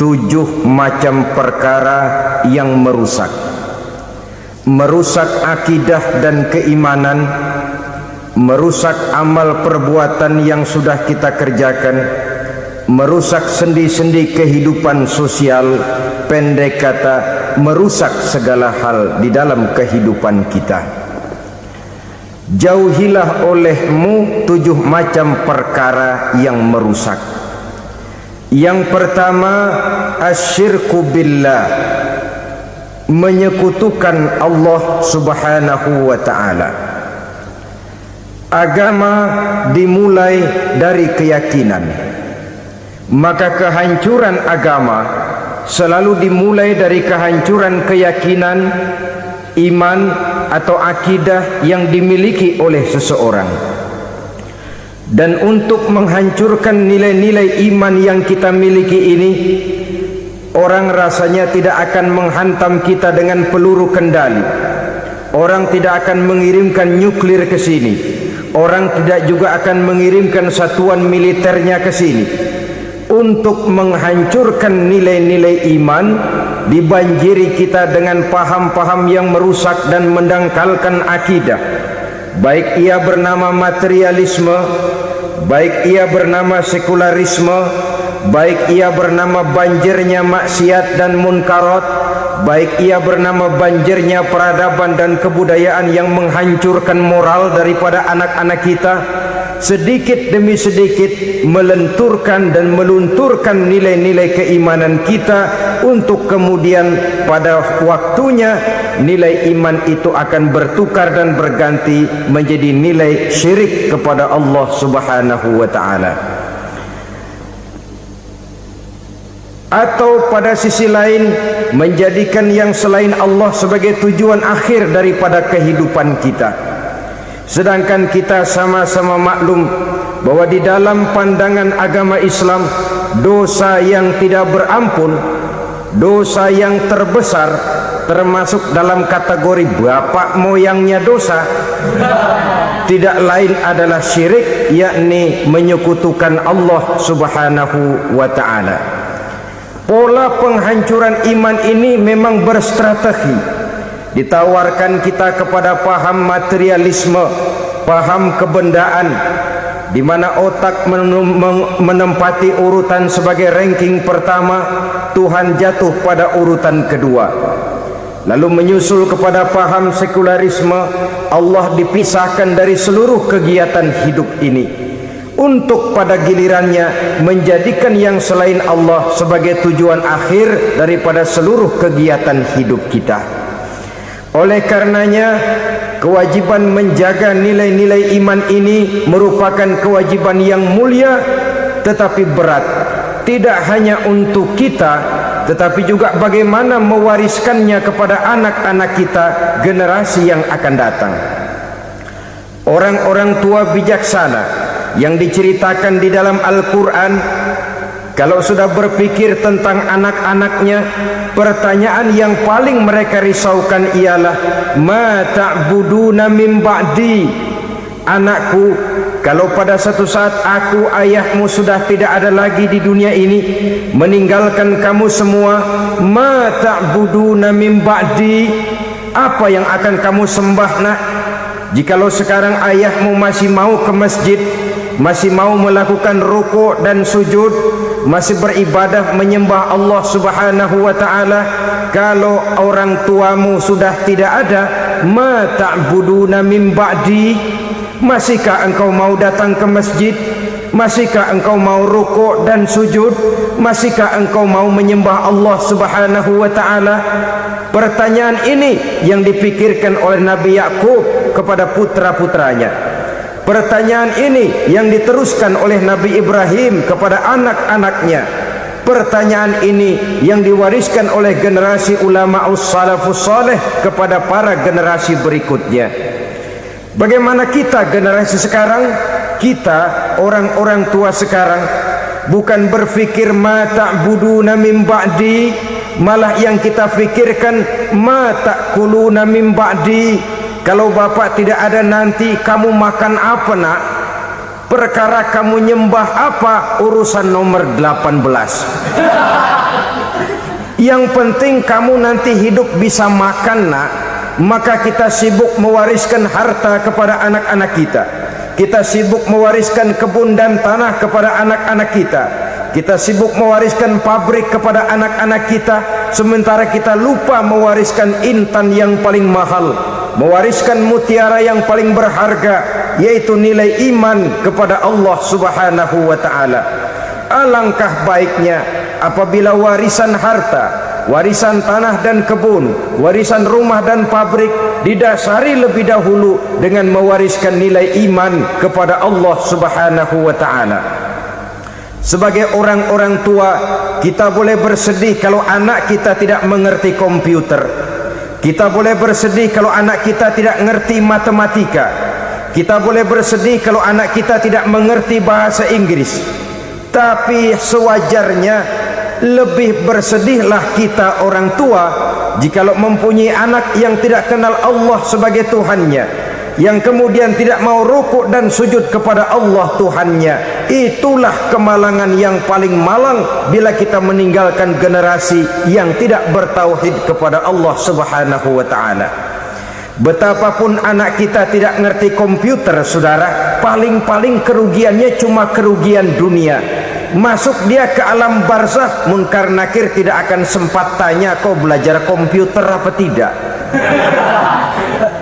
7 macam perkara yang merusak akidah dan keimanan, merusak amal perbuatan yang sudah kita kerjakan, merusak sendi-sendi kehidupan sosial, pendek kata merusak segala hal di dalam kehidupan kita. Jauhilah olehmu 7 macam perkara yang merusak. Yang pertama, asyirku billah, menyekutukan Allah subhanahu wa ta'ala. Agama dimulai dari keyakinan, maka kehancuran agama selalu dimulai dari kehancuran keyakinan, iman atau akidah yang dimiliki oleh seseorang. Dan untuk menghancurkan nilai-nilai iman yang kita miliki ini, orang rasanya tidak akan menghantam kita dengan peluru kendali. Orang tidak akan mengirimkan nuklir ke sini. Orang tidak juga akan mengirimkan satuan militernya ke sini. Untuk menghancurkan nilai-nilai iman, dibanjiri kita dengan paham-paham yang merusak dan mendangkalkan akidah. Baik ia bernama materialisme, baik ia bernama sekularisme, baik ia bernama banjirnya maksiat dan munkarat, baik ia bernama banjirnya peradaban dan kebudayaan yang menghancurkan moral daripada anak-anak kita, sedikit demi sedikit melenturkan dan melunturkan nilai-nilai keimanan kita, untuk kemudian pada waktunya nilai iman itu akan bertukar dan berganti menjadi nilai syirik kepada Allah subhanahu wa ta'ala. Atau pada sisi lain, menjadikan yang selain Allah sebagai tujuan akhir daripada kehidupan kita. Sedangkan kita sama-sama maklum bahwa di dalam pandangan agama Islam, dosa yang tidak berampun, dosa yang terbesar, termasuk dalam kategori bapak moyangnya dosa, tidak lain adalah syirik, yakni menyekutukan Allah subhanahu wa ta'ala. Pola penghancuran iman ini memang berstrategi. Ditawarkan kita kepada paham materialisme, paham kebendaan, di mana otak menempati urutan sebagai ranking pertama, Tuhan jatuh pada urutan kedua. Lalu menyusul kepada paham sekularisme, Allah dipisahkan dari seluruh kegiatan hidup ini, untuk pada gilirannya menjadikan yang selain Allah sebagai tujuan akhir daripada seluruh kegiatan hidup kita. Oleh karenanya, kewajiban menjaga nilai-nilai iman ini merupakan kewajiban yang mulia tetapi berat, tidak hanya untuk kita, tetapi juga bagaimana mewariskannya kepada anak-anak kita, generasi yang akan datang. Orang-orang tua bijaksana yang diceritakan di dalam Al-Quran, kalau sudah berpikir tentang anak-anaknya, pertanyaan yang paling mereka risaukan ialah, ma ta'buduna min ba'di. Anakku, kalau pada satu saat aku, ayahmu sudah tidak ada lagi di dunia ini, meninggalkan kamu semua, ma ta'buduna min ba'di, apa yang akan kamu sembah nak? Jikalau sekarang ayahmu masih mau ke masjid, masih mau melakukan rukuk dan sujud, masih beribadah menyembah Allah subhanahu wa ta'ala, kalau orang tuamu sudah tidak ada, ma ta'buduna min ba'di, masihkah engkau mau datang ke masjid? Masihkah engkau mau rukuk dan sujud? Masihkah engkau mau menyembah Allah subhanahu wa ta'ala? Pertanyaan ini yang dipikirkan oleh Nabi Yakub kepada putra-putranya. Pertanyaan ini yang diteruskan oleh Nabi Ibrahim kepada anak-anaknya. Pertanyaan ini yang diwariskan oleh generasi ulama salafus saleh kepada para generasi berikutnya. Bagaimana kita generasi sekarang? Kita orang-orang tua sekarang bukan berfikir ma ta'buduna min ba'di, malah yang kita fikirkan ma ta'kuluna min ba'di. Kalau bapak tidak ada nanti kamu makan apa nak? Perkara kamu nyembah apa, urusan nomor 18. Yang penting kamu nanti hidup bisa makan, nak. Maka kita sibuk mewariskan harta kepada anak-anak kita. Kita sibuk mewariskan kebun dan tanah kepada anak-anak kita. Kita sibuk mewariskan pabrik kepada anak-anak kita, sementara kita lupa mewariskan intan yang paling mahal, mewariskan mutiara yang paling berharga, yaitu nilai iman kepada Allah Subhanahu wa ta'ala. Alangkah baiknya apabila warisan harta, warisan tanah dan kebun, warisan rumah dan pabrik didasari lebih dahulu dengan mewariskan nilai iman kepada Allah Subhanahu wa ta'ala. Sebagai orang-orang tua, kita boleh bersedih kalau anak kita tidak mengerti komputer. Kita boleh bersedih kalau anak kita tidak mengerti matematika. Kita boleh bersedih kalau anak kita tidak mengerti bahasa Inggris. Tapi sewajarnya lebih bersedihlah kita orang tua jikalau mempunyai anak yang tidak kenal Allah sebagai Tuhannya, yang kemudian tidak mau rukuk dan sujud kepada Allah Tuhannya. Itulah kemalangan yang paling malang bila kita meninggalkan generasi yang tidak bertauhid kepada Allah Subhanahu wa ta'ala. Betapapun anak kita tidak ngerti komputer, saudara, paling-paling kerugiannya cuma kerugian dunia. Masuk dia ke alam barzakh, munkar nakir tidak akan sempat tanya kau belajar komputer apa tidak.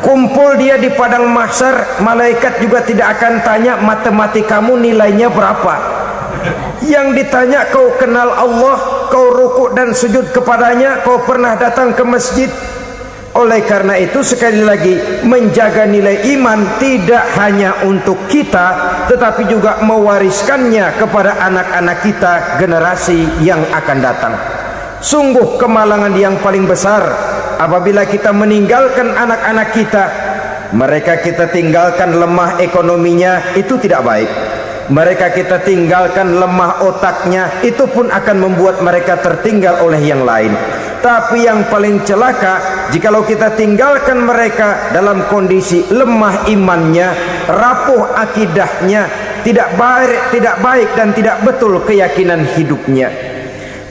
Kumpul dia di padang mahsyar, malaikat juga tidak akan tanya matematikamu nilainya berapa. Yang ditanya, kau kenal Allah, kau rukuk dan sujud kepadanya, kau pernah datang ke masjid. Oleh karena itu, sekali lagi, menjaga nilai iman tidak hanya untuk kita, tetapi juga mewariskannya kepada anak-anak kita, generasi yang akan datang. Sungguh kemalangan yang paling besar apabila kita meninggalkan anak-anak kita. Mereka kita tinggalkan lemah ekonominya, itu tidak baik. Mereka kita tinggalkan lemah otaknya, itu pun akan membuat mereka tertinggal oleh yang lain. Tapi yang paling celaka, jikalau kita tinggalkan mereka dalam kondisi lemah imannya, rapuh akidahnya, tidak baik dan tidak betul keyakinan hidupnya.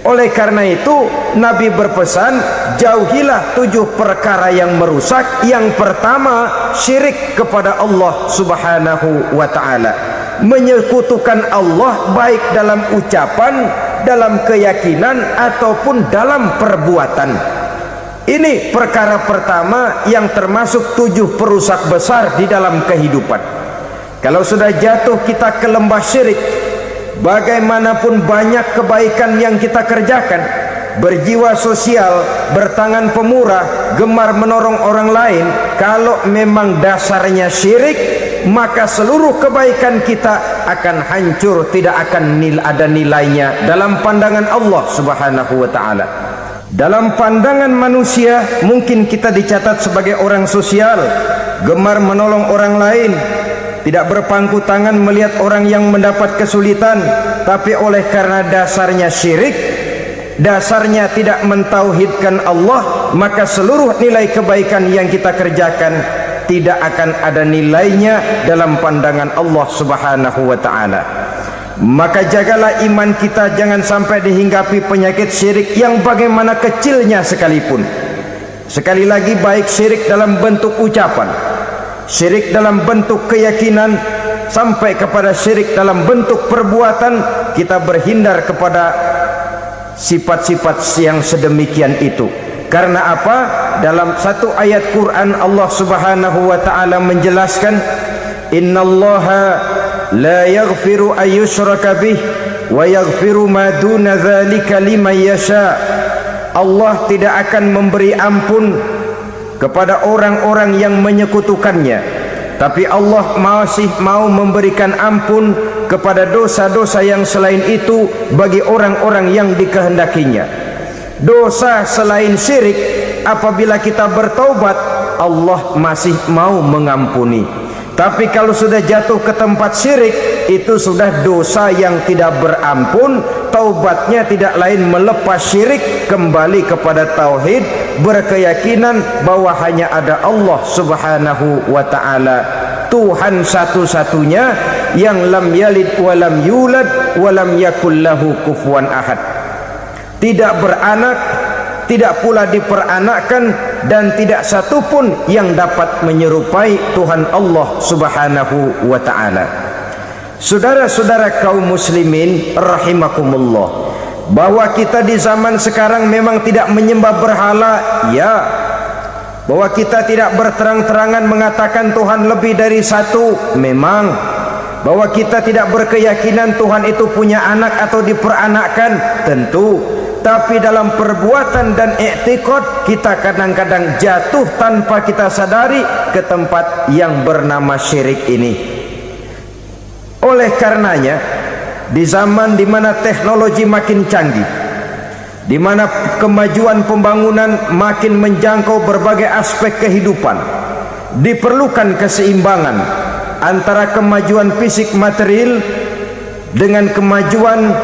Oleh karena itu, Nabi berpesan, jauhilah 7 perkara yang merusak. Yang pertama, syirik kepada Allah Subhanahu wa ta'ala. Menyekutukan Allah baik dalam ucapan, dalam keyakinan ataupun dalam perbuatan. Ini perkara pertama yang termasuk 7 perusak besar di dalam kehidupan. Kalau sudah jatuh kita ke lembah syirik, bagaimanapun banyak kebaikan yang kita kerjakan, berjiwa sosial, bertangan pemurah, gemar menolong orang lain, kalau memang dasarnya syirik, maka seluruh kebaikan kita akan hancur, tidak akan ada nilainya dalam pandangan Allah Subhanahu wa ta'ala. Dalam pandangan manusia, mungkin kita dicatat sebagai orang sosial, gemar menolong orang lain, tidak berpangku tangan melihat orang yang mendapat kesulitan. Tapi oleh karena dasarnya syirik, dasarnya tidak mentauhidkan Allah, maka seluruh nilai kebaikan yang kita kerjakan tidak akan ada nilainya dalam pandangan Allah Subhanahu wa ta'ala. Maka jagalah iman kita, jangan sampai dihinggapi penyakit syirik yang bagaimana kecilnya sekalipun. Sekali lagi, baik syirik dalam bentuk ucapan, syirik dalam bentuk keyakinan, sampai kepada syirik dalam bentuk perbuatan, kita berhindar kepada sifat-sifat yang sedemikian itu. Karena apa? Dalam satu ayat Quran Allah Subhanahu wa ta'ala menjelaskan, innallaha la yaghfiru ayyushraka bih wa yaghfiru ma duna dzalika liman yasha. Allah tidak akan memberi ampun kepada orang-orang yang menyekutukannya, tapi Allah masih mau memberikan ampun kepada dosa-dosa yang selain itu bagi orang-orang yang dikehendakinya. Dosa selain syirik, apabila kita bertaubat, Allah masih mau mengampuni. Tapi kalau sudah jatuh ke tempat syirik, itu sudah dosa yang tidak berampun, taubatnya tidak lain melepas syirik, kembali kepada tauhid, berkeyakinan bahwa hanya ada Allah Subhanahu wa ta'ala, Tuhan satu-satunya yang lam yalid walam yulad walam yakul lahu kufuwan ahad, tidak beranak, tidak pula diperanakkan, dan tidak satupun yang dapat menyerupai Tuhan Allah Subhanahu wa ta'ala. Saudara-saudara kaum muslimin rahimakumullah, bahwa kita di zaman sekarang memang tidak menyembah berhala, ya. Bahwa kita tidak berterang-terangan mengatakan Tuhan lebih dari satu, memang. Bahwa kita tidak berkeyakinan Tuhan itu punya anak atau diperanakkan, tentu. Tapi dalam perbuatan dan i'tiqad kita kadang-kadang jatuh tanpa kita sadari ke tempat yang bernama syirik ini. Oleh karenanya, di zaman di mana teknologi makin canggih, di mana kemajuan pembangunan makin menjangkau berbagai aspek kehidupan, diperlukan keseimbangan antara kemajuan fisik material dengan kemajuan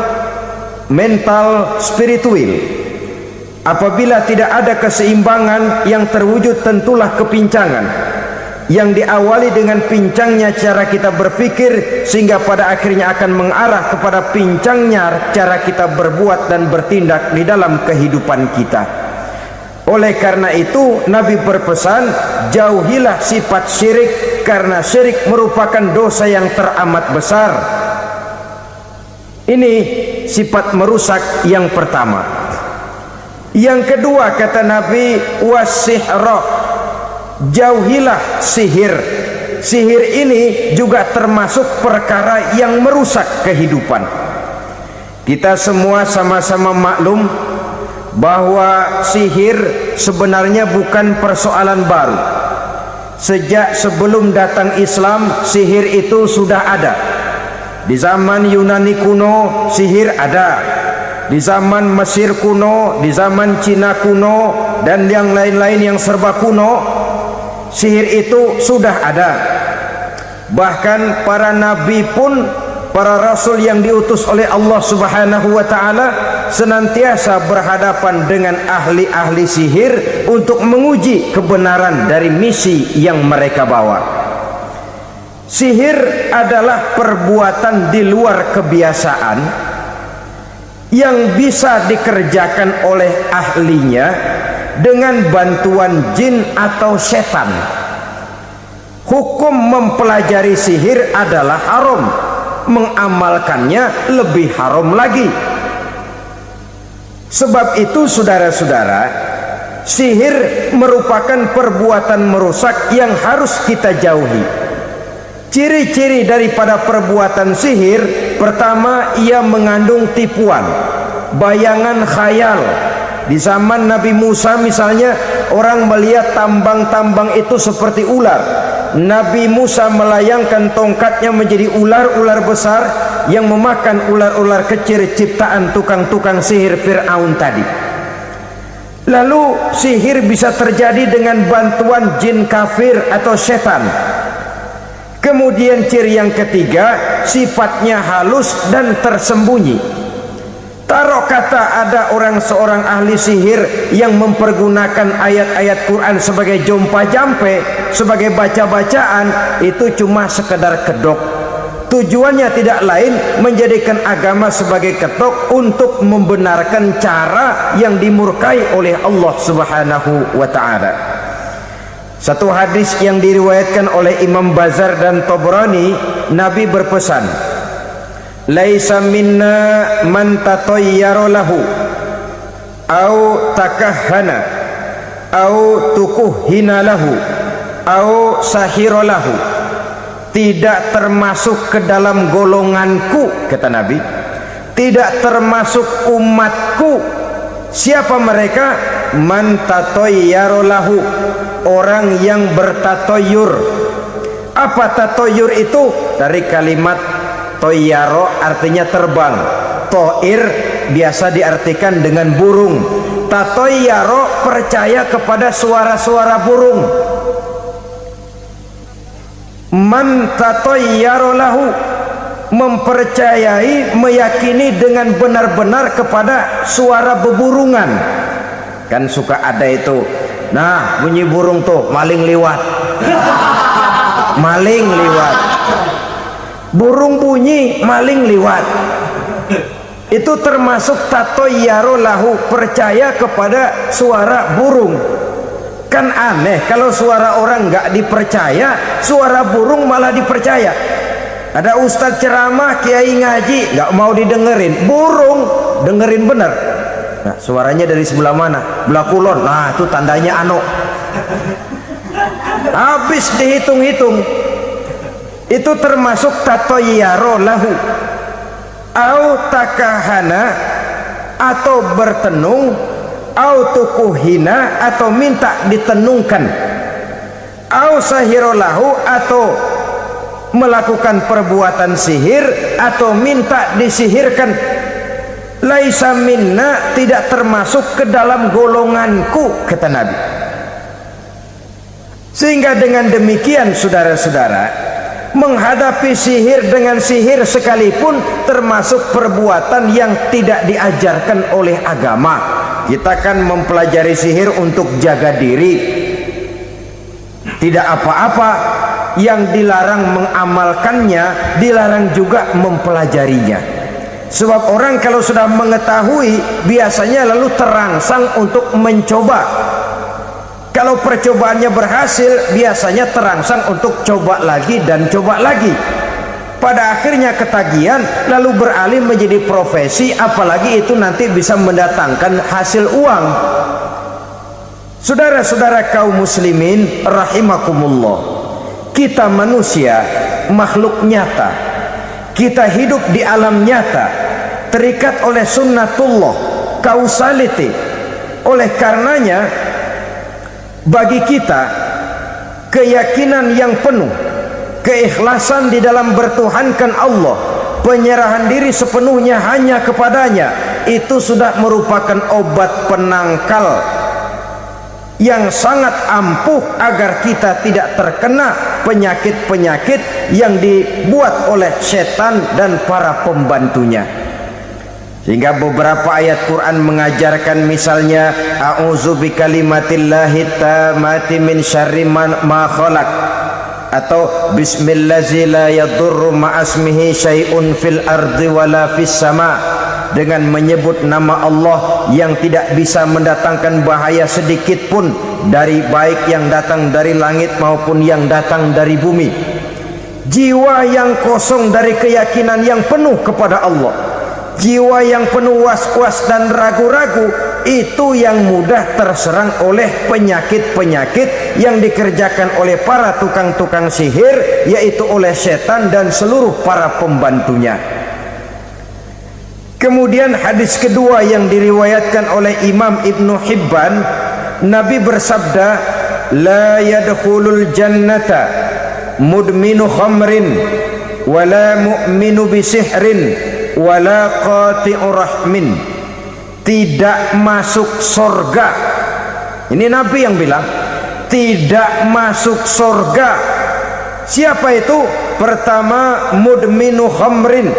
mental spiritual. Apabila tidak ada keseimbangan yang terwujud, tentulah kepincangan yang diawali dengan pincangnya cara kita berpikir, sehingga pada akhirnya akan mengarah kepada pincangnya cara kita berbuat dan bertindak di dalam kehidupan kita. Oleh karena itu Nabi berpesan, jauhilah sifat syirik, karena syirik merupakan dosa yang teramat besar. Ini sifat merusak yang pertama. Yang kedua, kata Nabi, wasihra, jauhilah sihir. Sihir ini juga termasuk perkara yang merusak kehidupan. Kita semua sama-sama maklum bahwa sihir sebenarnya bukan persoalan baru. Sejak sebelum datang Islam, sihir itu sudah ada. Di zaman Yunani kuno sihir ada, di zaman Mesir kuno, di zaman Cina kuno, dan yang lain-lain yang serba kuno, sihir itu sudah ada. Bahkan para nabi pun, para rasul yang diutus oleh Allah Subhanahu wa ta'ala, senantiasa berhadapan dengan ahli-ahli sihir untuk menguji kebenaran dari misi yang mereka bawa. Sihir adalah perbuatan di luar kebiasaan yang bisa dikerjakan oleh ahlinya dengan bantuan jin atau setan. Hukum mempelajari sihir adalah haram, mengamalkannya lebih haram lagi. Sebab itu saudara-saudara, sihir merupakan perbuatan merusak yang harus kita jauhi. Ciri-ciri daripada perbuatan sihir, pertama, ia mengandung tipuan, bayangan khayal. Di zaman Nabi Musa misalnya, orang melihat tambang-tambang itu seperti ular. Nabi Musa melayangkan tongkatnya menjadi ular-ular besar yang memakan ular-ular kecil ciptaan tukang-tukang sihir Fir'aun tadi. Lalu sihir bisa terjadi dengan bantuan jin kafir atau setan. Kemudian ciri yang ketiga, sifatnya halus dan tersembunyi. Taruh kata ada seorang ahli sihir yang mempergunakan ayat-ayat Quran sebagai jompa-jampe, sebagai baca-bacaan, itu cuma sekedar kedok. Tujuannya tidak lain menjadikan agama sebagai ketok untuk membenarkan cara yang dimurkai oleh Allah Subhanahu wa ta'ala. Satu hadis yang diriwayatkan oleh Imam Bazar dan Tabrani, Nabi berpesan, laisa minna man tatayyara lahu au takahhana au tukuhina lahu au sahira lahu. Tidak termasuk ke dalam golonganku, kata Nabi, tidak termasuk umatku. Siapa mereka? Man tatayyara lahu, orang yang bertatoyur. Apa tatoyur itu? Dari kalimat toyaro, artinya terbang. Toir biasa diartikan dengan burung. Tatoyaro percaya kepada suara-suara burung. Man tatoyaro lahu, mempercayai, meyakini dengan benar-benar kepada suara beburungan. Kan suka ada itu, nah bunyi burung tuh, maling liwat. Maling liwat, burung bunyi, maling liwat. Itu termasuk tatoyaro lahu, percaya kepada suara burung. Kan aneh kalau suara orang nggak dipercaya, suara burung malah dipercaya. Ada ustadz ceramah, kiai ngaji, nggak mau didengerin, burung dengerin bener. Nah, suaranya dari sebelah mana? Belah kulon. Nah, itu tandanya anu. Habis dihitung-hitung, itu termasuk tatoyaro lahu, au takahana, atau bertenung, au tukuhina, atau minta ditenungkan, au sahiro lahu, atau melakukan perbuatan sihir, atau minta disihirkan. Laisa minna, tidak termasuk ke dalam golonganku, kata Nabi. Sehingga dengan demikian saudara-saudara, menghadapi sihir dengan sihir sekalipun termasuk perbuatan yang tidak diajarkan oleh agama. Kita kan mempelajari sihir untuk jaga diri, tidak apa-apa. Yang dilarang mengamalkannya, dilarang juga mempelajarinya. Sebab orang kalau sudah mengetahui, biasanya lalu terangsang untuk mencoba. Kalau percobaannya berhasil, biasanya terangsang untuk coba lagi dan coba lagi. Pada akhirnya ketagihan, lalu beralih menjadi profesi, apalagi itu nanti bisa mendatangkan hasil uang. Saudara-saudara kaum muslimin rahimakumullah, kita manusia makhluk nyata. Kita hidup di alam nyata, terikat oleh sunnatullah, causality. Oleh karenanya, bagi kita keyakinan yang penuh, keikhlasan di dalam bertuhankan Allah, penyerahan diri sepenuhnya hanya kepadanya, itu sudah merupakan obat penangkal yang sangat ampuh agar kita tidak terkena penyakit-penyakit yang dibuat oleh setan dan para pembantunya. Sehingga beberapa ayat Quran mengajarkan, misalnya a'udzu bikalimatillahi tammati min syarri ma khalaq, atau bismillazi la yadurru ma'asmihi syai'un fil ardi wala fis sama, dengan menyebut nama Allah yang tidak bisa mendatangkan bahaya sedikit pun, dari baik yang datang dari langit maupun yang datang dari bumi. Jiwa yang kosong dari keyakinan yang penuh kepada Allah, jiwa yang penuh was-was dan ragu-ragu, itu yang mudah terserang oleh penyakit-penyakit yang dikerjakan oleh para tukang-tukang sihir, yaitu oleh setan dan seluruh para pembantunya. Kemudian hadis kedua yang diriwayatkan oleh Imam Ibnu Hibban, Nabi bersabda, la yadkhulul jannata mudminu khamrin wala mu'minu bisihrin wala qati'u rahmin. Tidak masuk surga. Ini Nabi yang bilang, tidak masuk surga. Siapa itu? Pertama, mudminu khamrin,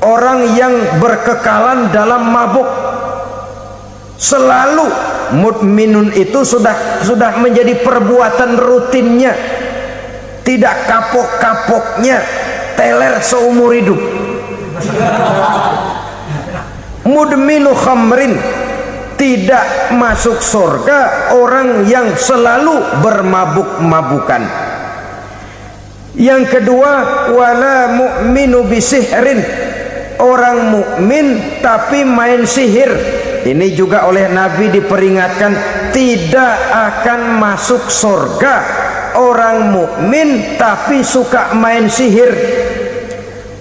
orang yang berkekalan dalam mabuk. Selalu mudminun itu sudah menjadi perbuatan rutinnya, tidak kapok-kapoknya, teler seumur hidup. Mudminu khamrin, tidak masuk surga orang yang selalu bermabuk-mabukan. Yang kedua, wala mu'minu bisihrin, orang mukmin tapi main sihir. Ini juga oleh Nabi diperingatkan, tidak akan masuk surga orang mukmin tapi suka main sihir.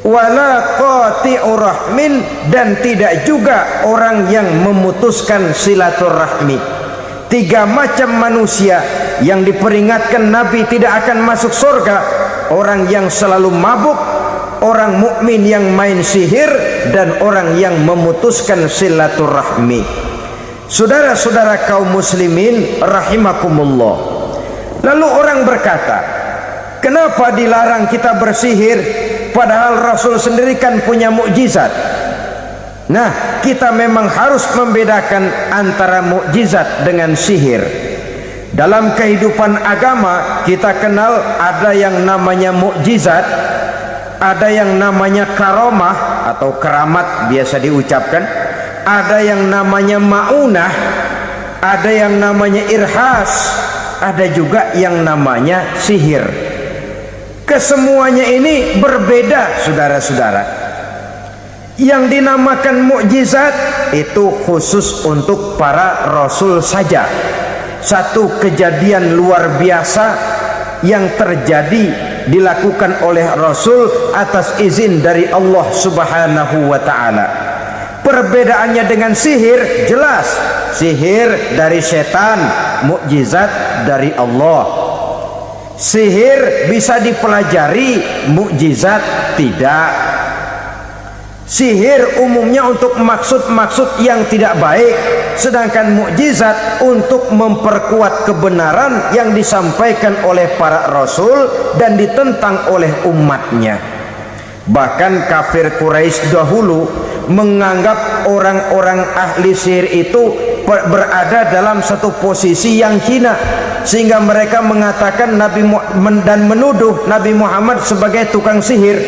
Wala qati'u rahmin, dan tidak juga orang yang memutuskan silaturahmi. Tiga macam manusia yang diperingatkan Nabi tidak akan masuk surga: orang yang selalu mabuk, orang mukmin yang main sihir, dan orang yang memutuskan silaturahmi. Saudara-saudara kaum muslimin rahimakumullah. Lalu orang berkata, kenapa dilarang kita bersihir padahal Rasul sendiri kan punya mukjizat. Nah, kita memang harus membedakan antara mukjizat dengan sihir. Dalam kehidupan agama kita kenal ada yang namanya mukjizat, ada yang namanya karomah atau keramat biasa diucapkan, ada yang namanya maunah, ada yang namanya irhas, ada juga yang namanya sihir. Kesemuanya ini berbeda, saudara-saudara. Yang dinamakan mukjizat itu khusus untuk para rasul saja. Satu kejadian luar biasa yang terjadi dilakukan oleh Rasul atas izin dari Allah Subhanahu wa ta'ala. Perbedaannya dengan sihir jelas. Sihir dari setan, mukjizat dari Allah. Sihir bisa dipelajari, mukjizat tidak. Sihir umumnya untuk maksud-maksud yang tidak baik, sedangkan mukjizat untuk memperkuat kebenaran yang disampaikan oleh para rasul dan ditentang oleh umatnya. Bahkan kafir Quraisy dahulu menganggap orang-orang ahli sihir itu berada dalam satu posisi yang hina, sehingga mereka mengatakan dan menuduh Nabi Muhammad sebagai tukang sihir.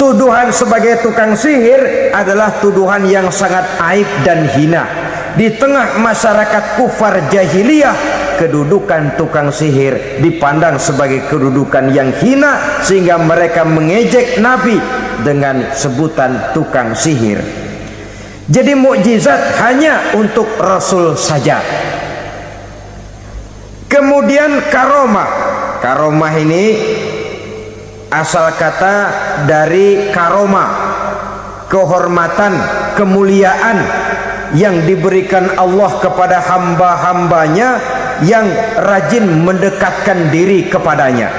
Tuduhan sebagai tukang sihir adalah tuduhan yang sangat aib dan hina. Di tengah masyarakat kufar jahiliyah, kedudukan tukang sihir dipandang sebagai kedudukan yang hina, sehingga mereka mengejek Nabi dengan sebutan tukang sihir. Jadi mukjizat hanya untuk Rasul saja. Kemudian karomah. Karomah ini asal kata dari karoma, kehormatan, kemuliaan yang diberikan Allah kepada hamba-hambanya yang rajin mendekatkan diri kepadanya.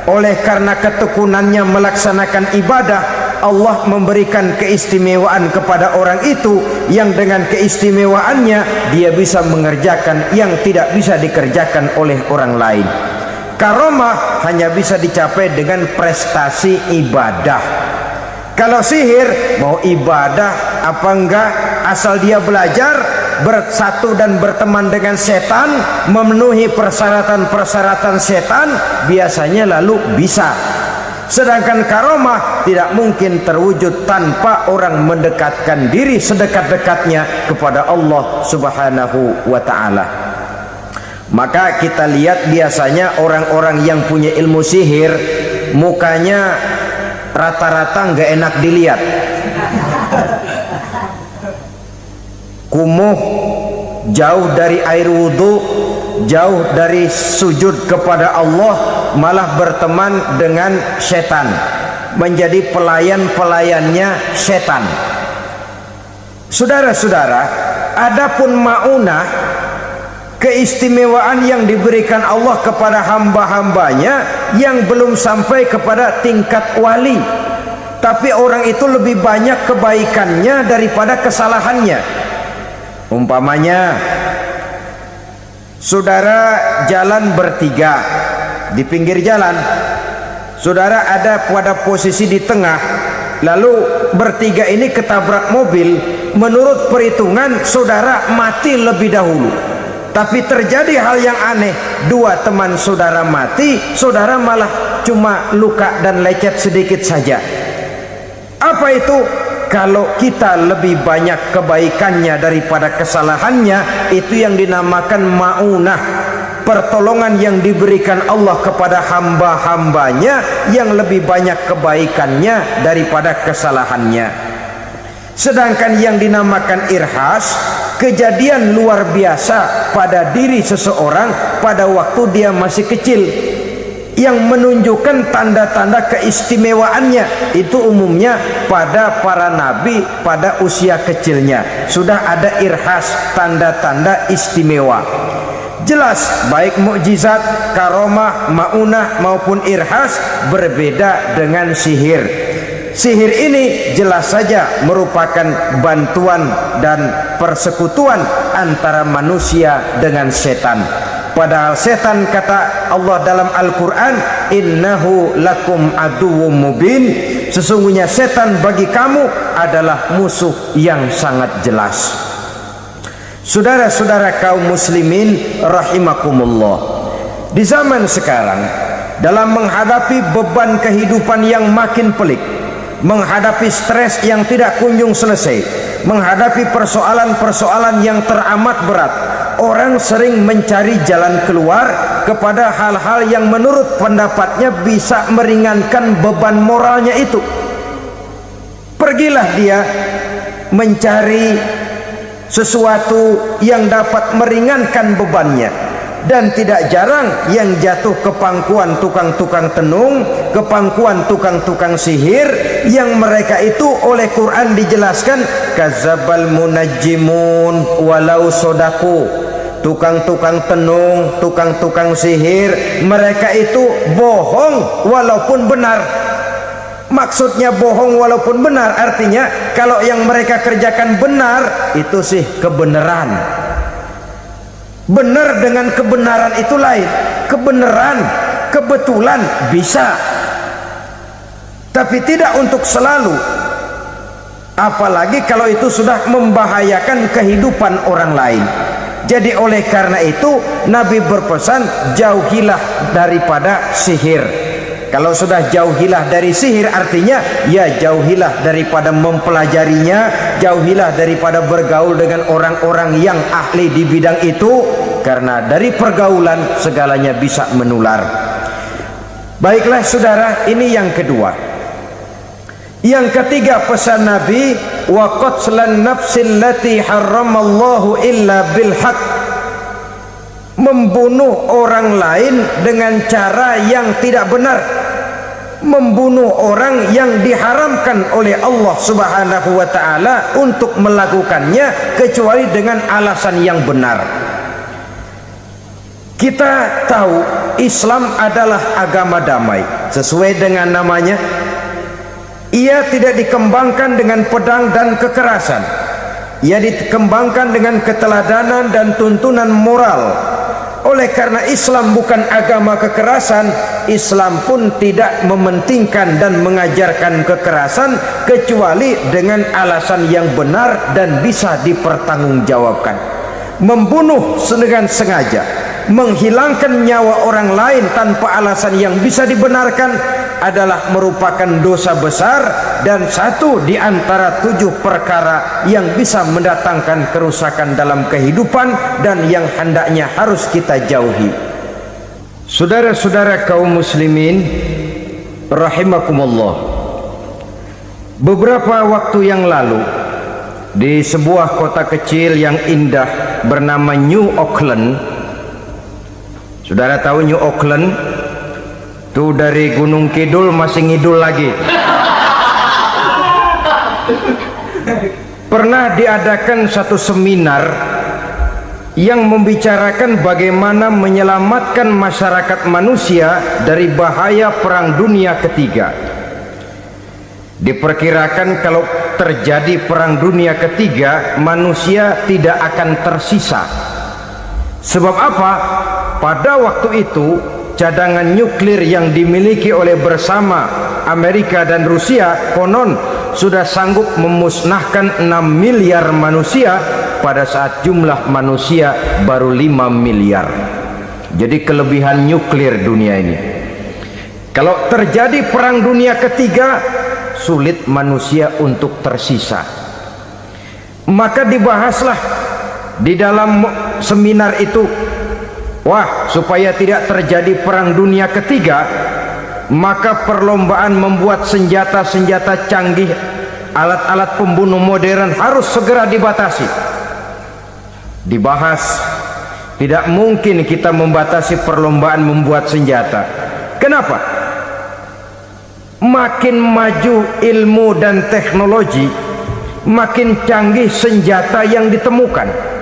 Oleh karena ketekunannya melaksanakan ibadah, Allah memberikan keistimewaan kepada orang itu, yang dengan keistimewaannya dia bisa mengerjakan yang tidak bisa dikerjakan oleh orang lain. Karomah hanya bisa dicapai dengan prestasi ibadah. Kalau sihir mau ibadah apa enggak, asal dia belajar, bersatu dan berteman dengan setan, memenuhi persyaratan-persyaratan setan, biasanya lalu bisa. Sedangkan karomah tidak mungkin terwujud tanpa orang mendekatkan diri sedekat-dekatnya kepada Allah Subhanahu wa ta'ala. Maka kita lihat biasanya orang-orang yang punya ilmu sihir mukanya rata-rata nggak enak dilihat, kumuh, jauh dari air wudhu, jauh dari sujud kepada Allah, malah berteman dengan setan, menjadi pelayan-pelayannya setan. Saudara-saudara, adapun maunah, keistimewaan yang diberikan Allah kepada hamba-hambanya yang belum sampai kepada tingkat wali, tapi orang itu lebih banyak kebaikannya daripada kesalahannya. Umpamanya saudara jalan bertiga, di pinggir jalan saudara ada pada posisi di tengah, lalu bertiga ini ketabrak mobil. Menurut perhitungan saudara mati lebih dahulu, tapi terjadi hal yang aneh, dua teman saudara mati, saudara malah cuma luka dan lecet sedikit saja. Apa itu? Kalau kita lebih banyak kebaikannya daripada kesalahannya, itu yang dinamakan maunah, pertolongan yang diberikan Allah kepada hamba-hambanya yang lebih banyak kebaikannya daripada kesalahannya. Sedangkan yang dinamakan irhas, kejadian luar biasa pada diri seseorang pada waktu dia masih kecil, yang menunjukkan tanda-tanda keistimewaannya. Itu umumnya pada para nabi pada usia kecilnya sudah ada irhas, tanda-tanda istimewa. Jelas baik mukjizat, karomah, maunah maupun irhas berbeda dengan sihir. Sihir ini jelas saja merupakan bantuan dan persekutuan antara manusia dengan setan. Padahal setan, kata Allah dalam Al-Quran, innahu lakum aduwwum mubin, Sesungguhnya setan bagi kamu adalah musuh yang sangat jelas. Saudara-saudara kaum muslimin rahimakumullah, di zaman sekarang dalam menghadapi beban kehidupan yang makin pelik, menghadapi stres yang tidak kunjung selesai, menghadapi persoalan-persoalan yang teramat berat, orang sering mencari jalan keluar kepada hal-hal yang menurut pendapatnya bisa meringankan beban moralnya itu. Pergilah dia mencari sesuatu yang dapat meringankan bebannya, dan tidak jarang yang jatuh ke pangkuan tukang-tukang tenung, ke pangkuan tukang-tukang sihir, yang mereka itu oleh Quran dijelaskan kadzabal munajjimun walau sodaku. Tukang-tukang tenung, tukang-tukang sihir, mereka itu bohong walaupun benar. Maksudnya bohong walaupun benar, artinya kalau yang mereka kerjakan benar, itu sih kebenaran. Benar dengan kebenaran itu lain. Kebenaran, kebetulan bisa, tapi tidak untuk selalu. Apalagi kalau itu sudah membahayakan kehidupan orang lain. Jadi oleh karena itu Nabi berpesan, jauhilah daripada sihir. Kalau sudah jauhilah dari sihir, artinya ya jauhilah daripada mempelajarinya, jauhilah daripada bergaul dengan orang-orang yang ahli di bidang itu, karena dari pergaulan segalanya bisa menular. Baiklah saudara, ini yang kedua. Yang ketiga pesan Nabi, wa qatlan nafsil lati harramallahu illa bil haq. Membunuh orang lain dengan cara yang tidak benar, membunuh orang yang diharamkan oleh Allah Subhanahu wa taala untuk melakukannya kecuali dengan alasan yang benar. Kita tahu Islam adalah agama damai. Sesuai dengan namanya, ia tidak dikembangkan dengan pedang dan kekerasan. Ia dikembangkan dengan keteladanan dan tuntunan moral. Oleh karena Islam bukan agama kekerasan, Islam pun tidak mementingkan dan mengajarkan kekerasan kecuali dengan alasan yang benar dan bisa dipertanggungjawabkan. Membunuh dengan sengaja, menghilangkan nyawa orang lain tanpa alasan yang bisa dibenarkan adalah merupakan dosa besar dan satu di antara 7 perkara yang bisa mendatangkan kerusakan dalam kehidupan dan yang hendaknya harus kita jauhi. Saudara-saudara kaum muslimin rahimakumullah, beberapa waktu yang lalu di sebuah kota kecil yang indah bernama New Auckland. Saudara tahu New Auckland? Tuh dari Gunung Kidul masih ngidul lagi. Pernah diadakan satu seminar yang membicarakan bagaimana menyelamatkan masyarakat manusia dari bahaya Perang Dunia Ketiga. Diperkirakan kalau terjadi Perang Dunia Ketiga, manusia tidak akan tersisa. Sebab apa? Pada waktu itu cadangan nuklir yang dimiliki oleh bersama Amerika dan Rusia konon sudah sanggup memusnahkan 6 miliar manusia pada saat jumlah manusia baru 5 miliar. Jadi kelebihan nuklir dunia ini. Kalau terjadi Perang Dunia Ketiga, sulit manusia untuk tersisa. Maka dibahaslah di dalam seminar itu, wah, supaya tidak terjadi Perang Dunia Ketiga, maka perlombaan membuat senjata-senjata canggih, alat-alat pembunuh modern harus segera dibatasi. Dibahas, tidak mungkin kita membatasi perlombaan membuat senjata. Kenapa? Makin maju ilmu dan teknologi, makin canggih senjata yang ditemukan.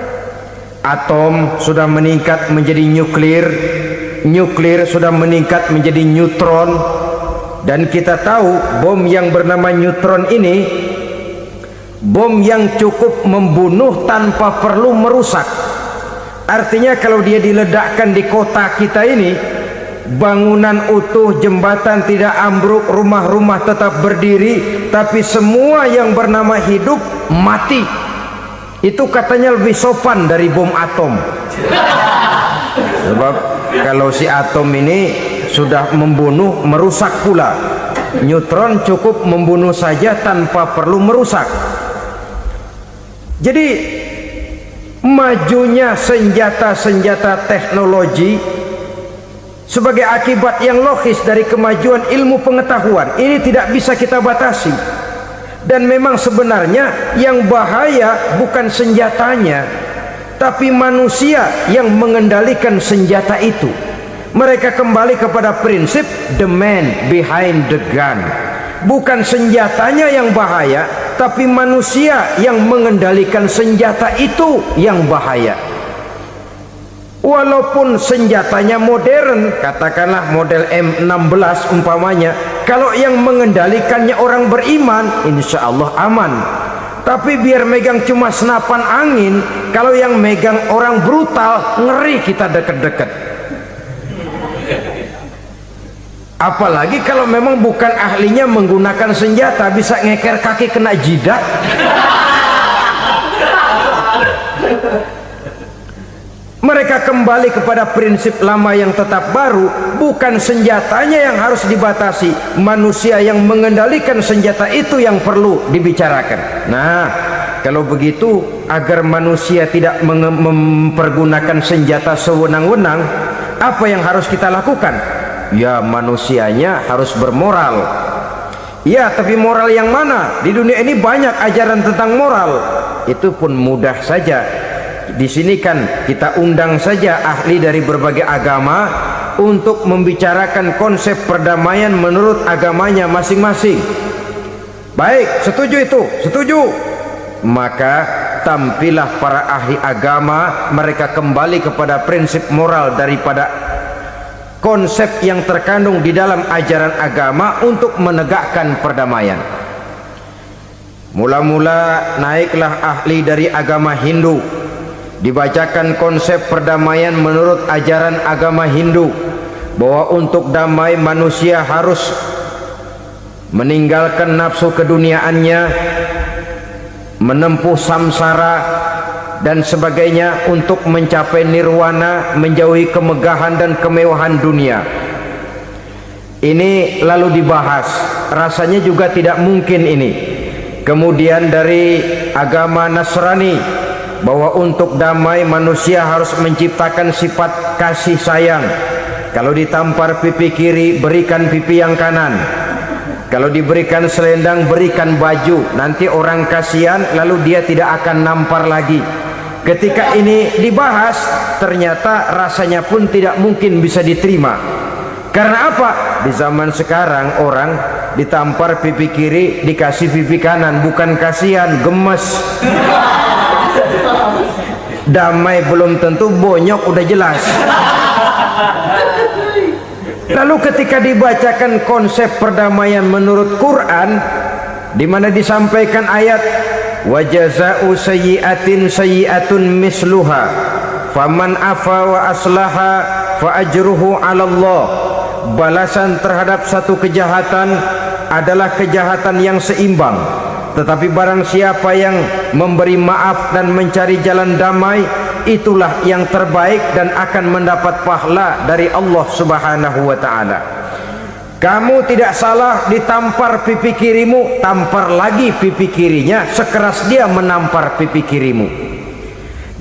Atom sudah meningkat menjadi nuklir, nuklir sudah meningkat menjadi neutron, dan kita tahu bom yang bernama neutron ini bom yang cukup membunuh tanpa perlu merusak. Artinya kalau dia diledakkan di kota kita ini, bangunan utuh, jembatan tidak ambruk, rumah-rumah tetap berdiri, tapi semua yang bernama hidup mati. Itu katanya lebih sopan dari bom atom. Sebab kalau si atom ini sudah membunuh, merusak pula. Neutron cukup membunuh saja tanpa perlu merusak. Jadi majunya senjata-senjata teknologi sebagai akibat yang logis dari kemajuan ilmu pengetahuan ini tidak bisa kita batasi. Dan memang sebenarnya yang bahaya bukan senjatanya, tapi manusia yang mengendalikan senjata itu. Mereka kembali kepada prinsip the man behind the gun. Bukan senjatanya yang bahaya, tapi manusia yang mengendalikan senjata itu yang bahaya. Walaupun senjatanya modern, katakanlah model M16 umpamanya, kalau yang mengendalikannya orang beriman, insya Allah aman. Tapi biar megang cuma senapan angin, kalau yang megang orang brutal, ngeri kita deket-deket. Apalagi kalau memang bukan ahlinya menggunakan senjata, bisa ngeker kaki kena jidat. Mereka kembali kepada prinsip lama yang tetap baru. Bukan senjatanya yang harus dibatasi, manusia yang mengendalikan senjata itu yang perlu dibicarakan. Nah, kalau begitu, agar manusia tidak mempergunakan senjata sewenang-wenang, apa yang harus kita lakukan? Ya, manusianya harus bermoral. Ya, tapi moral yang mana? Di dunia ini banyak ajaran tentang moral. Itu pun mudah saja. Di sini kan kita undang saja ahli dari berbagai agama untuk membicarakan konsep perdamaian menurut agamanya masing-masing. Baik, setuju itu? Setuju. Maka tampillah para ahli agama, mereka kembali kepada prinsip moral daripada konsep yang terkandung di dalam ajaran agama untuk menegakkan perdamaian. Mula-mula naiklah ahli dari agama Hindu, dibacakan konsep perdamaian menurut ajaran agama Hindu, bahwa untuk damai manusia harus meninggalkan nafsu keduniaannya, menempuh samsara dan sebagainya untuk mencapai nirwana, menjauhi kemegahan dan kemewahan dunia. Ini lalu dibahas, rasanya juga tidak mungkin ini. Kemudian dari agama Nasrani, bahwa untuk damai manusia harus menciptakan sifat kasih sayang. Kalau ditampar pipi kiri, berikan pipi yang kanan. Kalau diberikan selendang, berikan baju. Nanti orang kasihan, lalu dia tidak akan nampar lagi. Ketika ini dibahas, ternyata rasanya pun tidak mungkin bisa diterima. Karena apa? Di zaman sekarang orang ditampar pipi kiri, dikasih pipi kanan. Bukan kasihan, gemes. Damai belum tentu, bonyok udah jelas. Lalu ketika dibacakan konsep perdamaian menurut Quran, di mana disampaikan ayat wa jazaa'u sayyi'atin sayyi'atun misluha faman afa wa aslaha fa ajruhu 'ala Allah. Balasan terhadap satu kejahatan adalah kejahatan yang seimbang, tetapi barang siapa yang memberi maaf dan mencari jalan damai, itulah yang terbaik dan akan mendapat pahala dari Allah Subhanahu wa ta'ala. Kamu tidak salah ditampar pipi kirimu, tampar lagi pipi kirinya sekeras dia menampar pipi kirimu.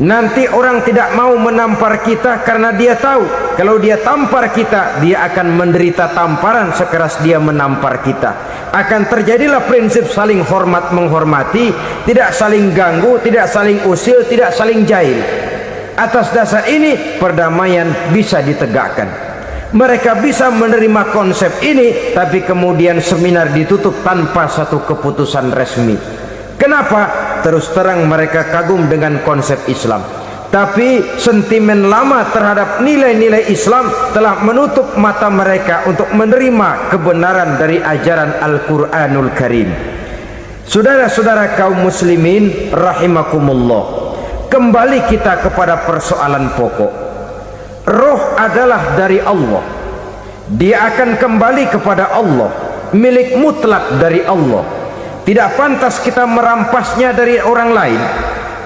Nanti orang tidak mau menampar kita karena dia tahu kalau dia tampar kita, dia akan menderita tamparan sekeras dia menampar kita. Akan terjadilah prinsip saling hormat menghormati, tidak saling ganggu, tidak saling usil, tidak saling jahil. Atas dasar ini perdamaian bisa ditegakkan. Mereka bisa menerima konsep ini, tapi kemudian seminar ditutup tanpa satu keputusan resmi. Kenapa? Terus terang mereka kagum dengan konsep Islam, tapi sentimen lama terhadap nilai-nilai Islam telah menutup mata mereka untuk menerima kebenaran dari ajaran Al-Quranul Karim. Saudara-saudara kaum muslimin rahimakumullah, kembali kita kepada persoalan pokok. Roh adalah dari Allah. dia akan kembali kepada Allah, milik mutlak dari Allah. Tidak pantas kita merampasnya dari orang lain.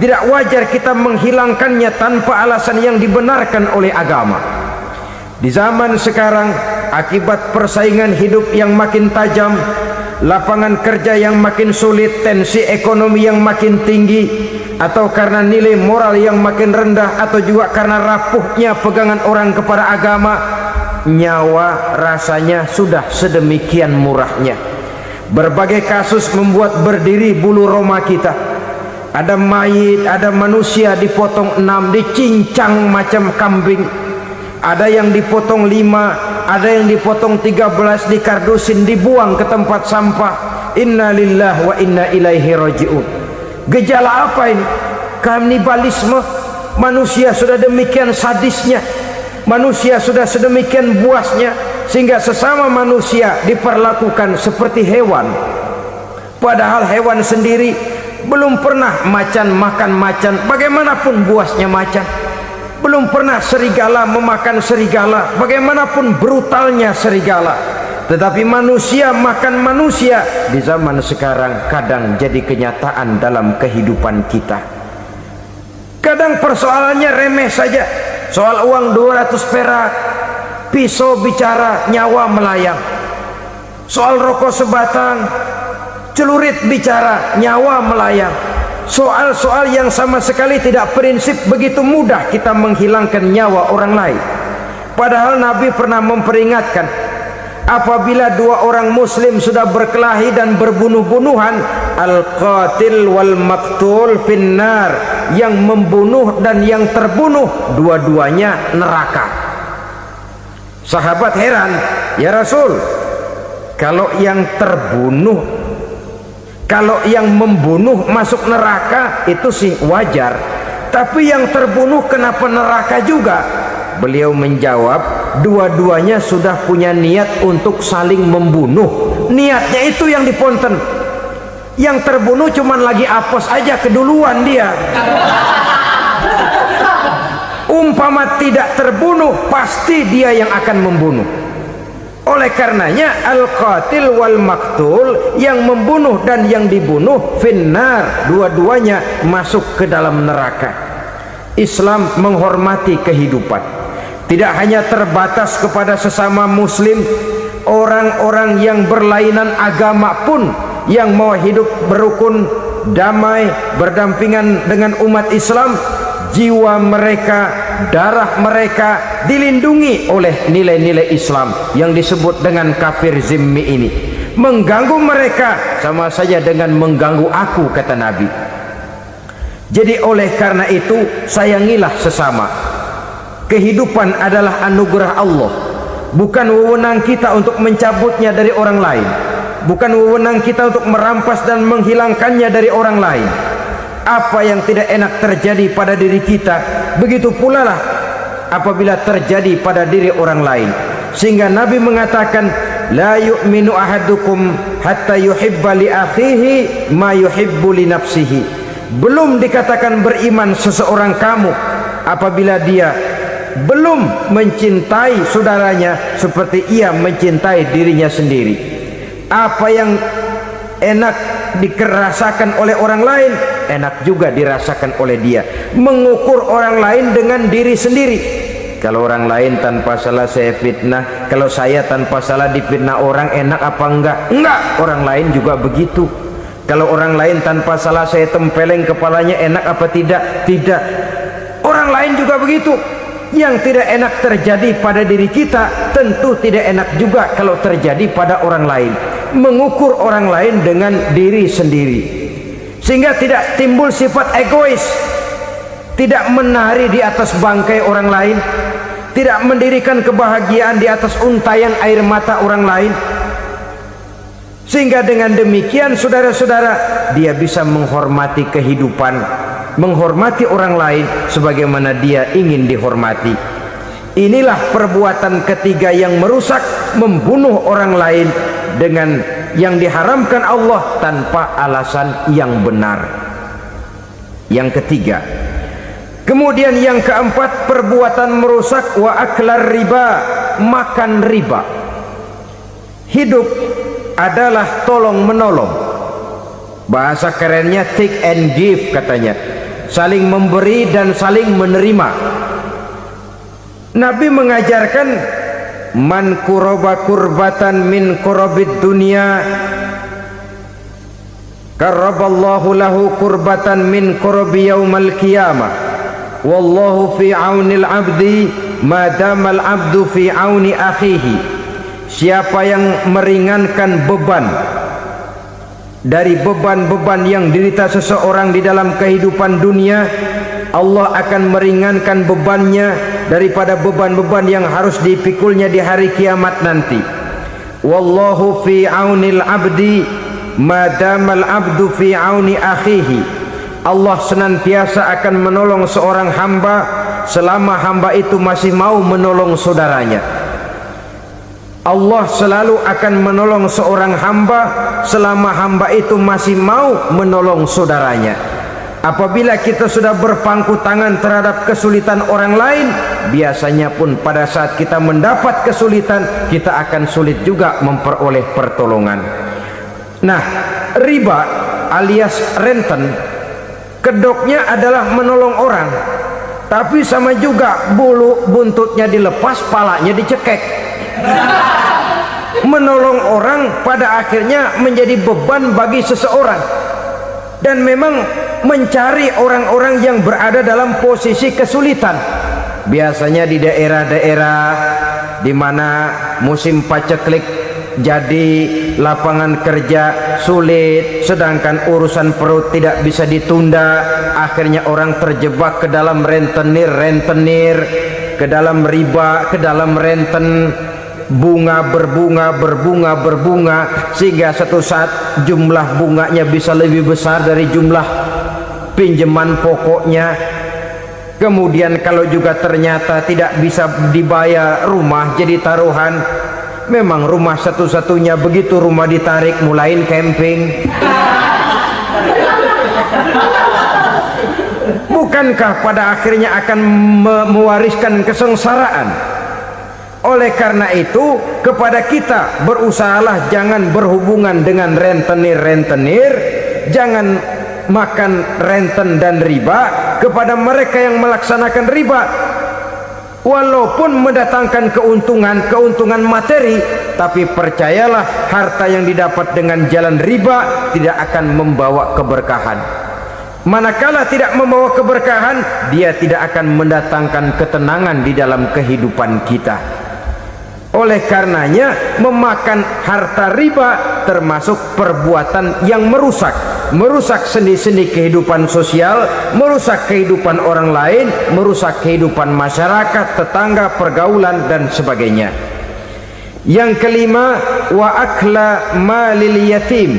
Tidak wajar kita menghilangkannya tanpa alasan yang dibenarkan oleh agama. Di zaman sekarang, akibat persaingan hidup yang makin tajam, lapangan kerja yang makin sulit, tensi ekonomi yang makin tinggi, atau karena nilai moral yang makin rendah, atau juga karena rapuhnya pegangan orang kepada agama, nyawa rasanya sudah sedemikian murahnya. Berbagai kasus membuat berdiri bulu roma kita. Ada mayit, ada manusia dipotong 6, dicincang macam kambing. Ada yang dipotong 5, ada yang dipotong 13, dikardusin, dibuang ke tempat sampah. Inna lillahi wa inna ilaihi raji'un. Gejala apa ini? Kanibalisme. Manusia sudah demikian sadisnya, manusia sudah sedemikian buasnya, sehingga sesama manusia diperlakukan seperti hewan. Padahal hewan sendiri belum pernah macan makan macan, bagaimanapun buasnya macan. Belum pernah serigala memakan serigala, bagaimanapun brutalnya serigala. Tetapi manusia makan manusia di zaman sekarang kadang jadi kenyataan dalam kehidupan kita. Kadang persoalannya remeh saja, soal uang 200 perak, pisau bicara, nyawa melayang. Soal rokok sebatang, celurit bicara, nyawa melayang. Soal-soal yang sama sekali tidak prinsip, begitu mudah kita menghilangkan nyawa orang lain. Padahal Nabi pernah memperingatkan, apabila dua orang muslim sudah berkelahi dan berbunuh-bunuhan, al-qatil wal maktul finnar, yang membunuh dan yang terbunuh dua-duanya neraka. Sahabat heran, ya Rasul, kalau yang terbunuh, kalau yang membunuh masuk neraka itu sih wajar, tapi yang terbunuh kenapa neraka juga? Beliau menjawab, dua-duanya sudah punya niat untuk saling membunuh. Niatnya itu yang diponten. Yang terbunuh cuman lagi apes aja, keduluan dia. Umpama tidak terbunuh, pasti dia yang akan membunuh. Oleh karenanya al-qatil wal maktul, yang membunuh dan yang dibunuh finnar, dua-duanya masuk ke dalam neraka. Islam menghormati kehidupan, tidak hanya terbatas kepada sesama muslim. Orang-orang yang berlainan agama pun yang mau hidup berukun, damai, berdampingan dengan umat Islam, jiwa mereka, darah mereka dilindungi oleh nilai-nilai Islam yang disebut dengan kafir zimmi ini. Mengganggu mereka sama saja dengan mengganggu aku, kata Nabi. Jadi oleh karena itu, sayangilah sesama. Kehidupan adalah anugerah Allah, bukan wewenang kita untuk mencabutnya dari orang lain, bukan wewenang kita untuk merampas dan menghilangkannya dari orang lain. Apa yang tidak enak terjadi pada diri kita, begitu pula lah apabila terjadi pada diri orang lain. Sehingga Nabi mengatakan, la yu'minu ahadukum hatta yuhibba li akhihi ma yuhibbu li nafsihi. Belum dikatakan beriman seseorang kamu apabila dia belum mencintai saudaranya seperti ia mencintai dirinya sendiri. Apa yang enak dirasakan oleh orang lain, enak juga dirasakan oleh dia. Mengukur orang lain dengan diri sendiri. Kalau orang lain tanpa salah saya fitnah, kalau saya tanpa salah difitnah orang, enak apa enggak? Enggak, orang lain juga begitu. Kalau orang lain tanpa salah saya tempeleng kepalanya, enak apa tidak? Tidak. Orang lain juga begitu. Yang tidak enak terjadi pada diri kita, tentu tidak enak juga kalau terjadi pada orang lain. Mengukur orang lain dengan diri sendiri, sehingga tidak timbul sifat egois, tidak menari di atas bangkai orang lain, tidak mendirikan kebahagiaan di atas untayan air mata orang lain. Sehingga dengan demikian, saudara-saudara, dia bisa menghormati kehidupan, menghormati orang lain sebagaimana dia ingin dihormati. Inilah perbuatan ketiga yang merusak, membunuh orang lain dengan yang diharamkan Allah tanpa alasan yang benar. Yang ketiga, Kemudian yang keempat, perbuatan merusak, wa aklar riba, makan riba. Hidup adalah tolong menolong. Bahasa kerennya take and give katanya, saling memberi dan saling menerima. Nabi mengajarkan, man kuraba kurbatan min kurabid dunya karaballahu lahu kurbatan min kurabi yaumal qiyamah, wallahu fi aunil abdi madamal abdu fi auni akhihi. Siapa yang meringankan beban dari beban-beban yang dirita seseorang di dalam kehidupan dunia, Allah akan meringankan bebannya daripada beban-beban yang harus dipikulnya di hari kiamat nanti. Wallahu fi aunil abdi madamal abdu fi auni akhihi. Allah senantiasa akan menolong seorang hamba selama hamba itu masih mau menolong saudaranya. Allah selalu akan menolong seorang hamba selama hamba itu masih mau menolong saudaranya. Apabila kita sudah berpangku tangan terhadap kesulitan orang lain, biasanya pun pada saat kita mendapat kesulitan, kita akan sulit juga memperoleh pertolongan. Nah, riba alias renten, kedoknya adalah menolong orang, tapi sama juga bulu buntutnya dilepas, palanya dicekek. Menolong orang pada akhirnya menjadi beban bagi seseorang, dan memang mencari orang-orang yang berada dalam posisi kesulitan, biasanya di daerah-daerah di mana musim paceklik, jadi lapangan kerja sulit, sedangkan urusan perut tidak bisa ditunda. Akhirnya orang terjebak ke dalam rentenir, ke dalam riba, ke dalam renten. Bunga berbunga, sehingga satu saat jumlah bunganya bisa lebih besar dari jumlah pinjaman pokoknya. Kemudian kalau juga ternyata tidak bisa dibayar, rumah jadi taruhan. Memang rumah satu-satunya, begitu rumah ditarik mulain camping. Bukankah pada akhirnya akan mewariskan kesengsaraan? Oleh karena itu, kepada kita berusahalah jangan berhubungan dengan rentenir, jangan makan renten dan riba. Kepada mereka yang melaksanakan riba, walaupun mendatangkan keuntungan materi, tapi percayalah, harta yang didapat dengan jalan riba tidak akan membawa keberkahan. Manakala tidak membawa keberkahan, dia tidak akan mendatangkan ketenangan di dalam kehidupan kita. Oleh karenanya, memakan harta riba termasuk perbuatan yang merusak sendi-sendi kehidupan sosial, merusak kehidupan orang lain, merusak kehidupan masyarakat, tetangga, pergaulan dan sebagainya. Yang kelima, wa akla malil yatim,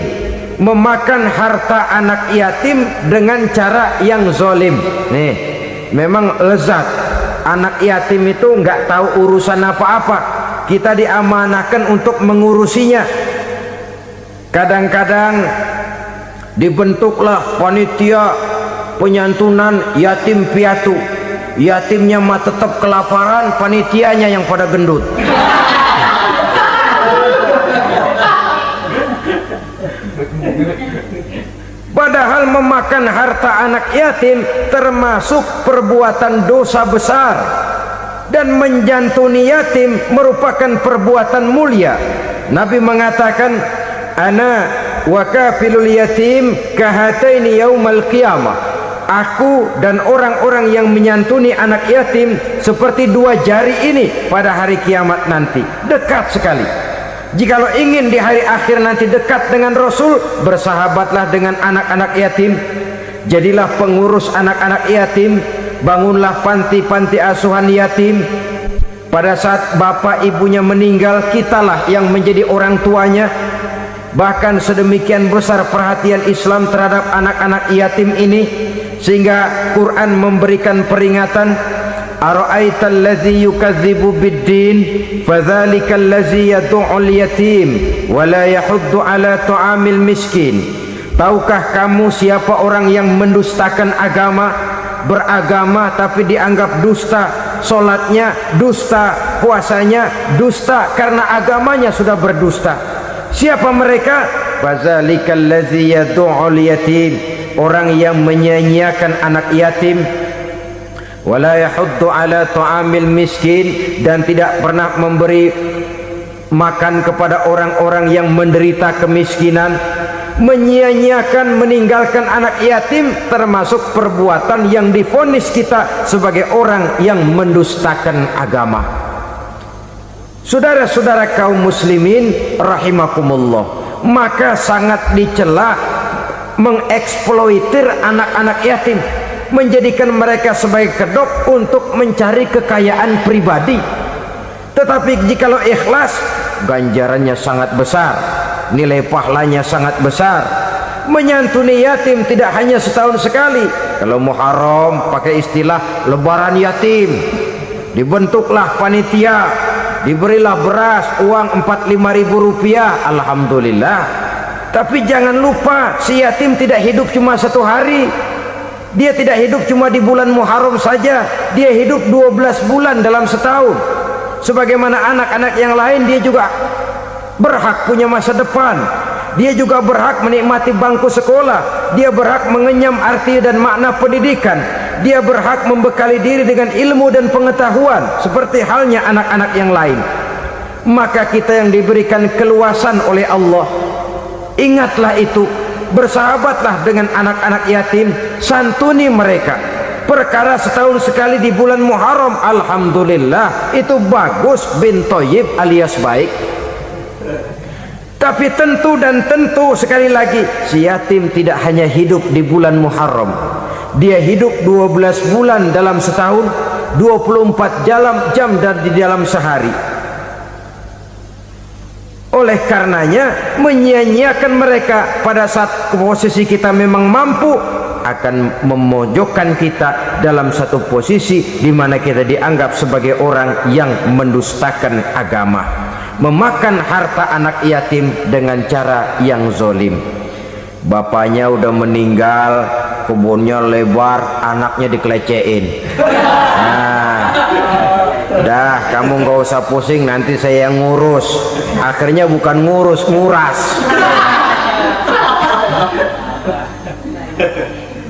memakan harta anak yatim dengan cara yang zalim. Nih, memang lezat. Anak yatim itu nggak tahu urusan apa-apa. Kita diamanahkan untuk mengurusinya. Kadang-kadang dibentuklah panitia penyantunan yatim piatu. Yatimnya mah tetap kelaparan, panitianya yang pada gendut. Padahal memakan harta anak yatim termasuk perbuatan dosa besar. Dan menjantuni yatim merupakan perbuatan mulia. Nabi mengatakan, ana wa kafilul yatim kahataini yaumal qiyamah. Aku dan orang-orang yang menyantuni anak yatim seperti dua jari ini pada hari kiamat nanti. Dekat sekali. Jikalau ingin di hari akhir nanti dekat dengan Rasul, bersahabatlah dengan anak-anak yatim. Jadilah pengurus anak-anak yatim. Bangunlah panti-panti asuhan yatim. Pada saat bapak ibunya meninggal, kitalah yang menjadi orang tuanya. Bahkan sedemikian besar perhatian Islam terhadap anak-anak yatim ini, sehingga Quran memberikan peringatan, ara'aital ladzi yukadzibu biddin fadzalikal ladzi yad'ul yatim wa la yahuddu ala ta'amil miskin. Tahukah kamu siapa orang yang mendustakan agama beragama tapi dianggap dusta, sholatnya dusta, puasanya dusta, karena agamanya sudah berdusta. Siapa mereka? Fazalikal ladzi yad'ul yatim, orang yang menyia-nyiakan anak yatim, wala yahuddu ala ta'amil miskin, dan tidak pernah memberi makan kepada orang-orang yang menderita kemiskinan. Menyia-nyiakan, meninggalkan anak yatim termasuk perbuatan yang divonis kita sebagai orang yang mendustakan agama. Saudara-saudara kaum muslimin rahimakumullah, maka sangat dicela mengeksploitir anak-anak yatim, menjadikan mereka sebagai kedok untuk mencari kekayaan pribadi. Tetapi jikalau ikhlas, ganjarannya sangat besar, nilai pahalanya sangat besar. Menyantuni yatim tidak hanya setahun sekali. Kalau Muharram pakai istilah lebaran yatim, dibentuklah panitia, diberilah beras, uang 45.000 rupiah, alhamdulillah. Tapi jangan lupa, si yatim tidak hidup cuma satu hari, dia tidak hidup cuma di bulan Muharram saja, dia hidup 12 bulan dalam setahun. Sebagaimana anak-anak yang lain, dia juga berhak punya masa depan, dia juga berhak menikmati bangku sekolah, dia berhak mengenyam arti dan makna pendidikan, dia berhak membekali diri dengan ilmu dan pengetahuan seperti halnya anak-anak yang lain. Maka kita yang diberikan keluasan oleh Allah, ingatlah itu, bersahabatlah dengan anak-anak yatim, santuni mereka. Perkara setahun sekali di bulan Muharram, alhamdulillah, itu bagus, bin Toyib alias baik. Tapi tentu dan tentu, sekali lagi, si yatim tidak hanya hidup di bulan Muharram, dia hidup 12 bulan dalam setahun, 24 jam dan di dalam sehari. Oleh karenanya, menyia-nyiakan mereka pada saat posisi kita memang mampu akan memojokkan kita dalam satu posisi di mana kita dianggap sebagai orang yang mendustakan agama, memakan harta anak yatim dengan cara yang zolim. Bapaknya udah meninggal, kebunnya lebar, anaknya dikelecehin. Nah, dah kamu nggak usah pusing, nanti saya yang ngurus. Akhirnya bukan ngurus, nguras.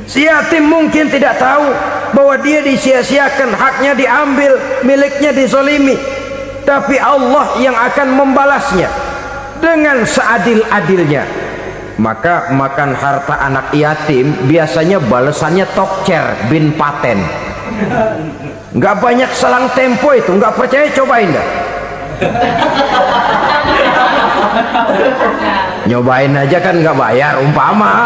Si yatim mungkin tidak tahu bahwa dia disia-siakan, haknya diambil, miliknya dizolimi. Tapi Allah yang akan membalasnya dengan seadil-adilnya. Maka makan harta anak yatim biasanya balasannya tokcer bin paten. Nggak banyak selang tempo itu, nggak percaya cobain dah. Nyobain aja kan nggak bayar, umpama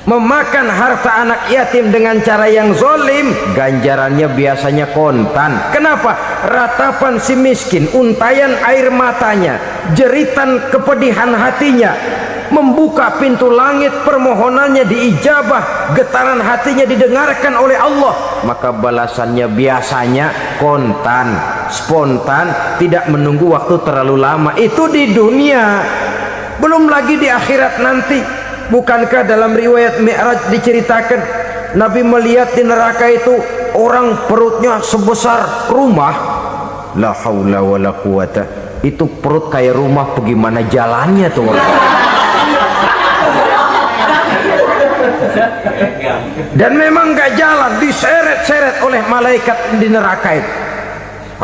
memakan harta anak yatim dengan cara yang zolim, ganjarannya biasanya kontan. Kenapa? Ratapan si miskin, untayan air matanya, jeritan kepedihan hatinya, membuka pintu langit, permohonannya diijabah, getaran hatinya didengarkan oleh Allah, maka balasannya biasanya kontan, spontan, tidak menunggu waktu terlalu lama. Itu di dunia, belum lagi di akhirat nanti. Bukankah dalam riwayat Mi'raj diceritakan Nabi melihat di neraka itu orang perutnya sebesar rumah, la haula wala quwata, itu perut kayak rumah, bagaimana jalannya tuh orang. Dan memang gak jalan, diseret-seret oleh malaikat di neraka itu.